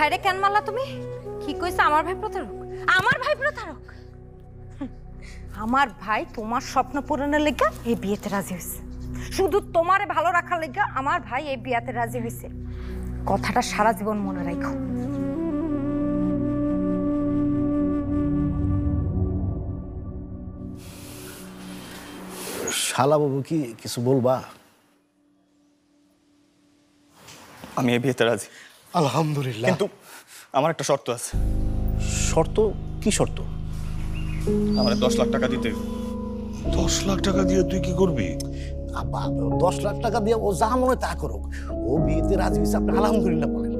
ভাইরে কেন মারলা তুমি? কি কইছে আমার ভাই প্রতারক? আমার ভাই প্রতারক? আমার ভাই তোমার স্বপ্ন পূরণের লেগে এই বিয়েতে রাজি হয়েছে। শুধু তোমারে ভালো রাখার লেগে আমার ভাই এই বিয়েতে রাজি হয়েছে। কথাটা সারা জীবন মনে রাখো। শালা বাবু কি কিছু বলবা? আমি এই বিয়েতে রাজি, আলহামদুলিল্লাহ। কিন্তু আমার একটা শর্ত আছে। শর্ত? কি শর্ত? আমার 10 লাখ টাকা দিতে হবে। 10 লাখ টাকা দিয়ে তুই কি করবি? 10 লাখ টাকা দিয়ে ও যা মনে হয় তা করুক। ও বিয়েতে রাজি হয়েছে, আপনি আলহামদুলিল্লাহ বলেন।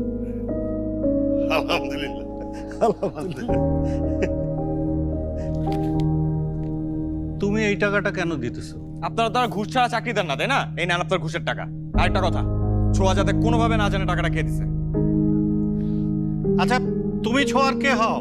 আলহামদুলিল্লাহ। আলহামদুলিল্লাহ। তুমি এই টাকাটা কেন দিতেছো? আপনারা তারা ঘুষ ছাড়া চাকরি দেন না, তাই না? এই নেন আপনার ঘুষের টাকা। আরেকটা কথা, ছোঁয়া যাতে কোনোভাবে না জানে টাকাটা কে দিছে। আচ্ছা, তুমি ছোঁয়ার কে হও?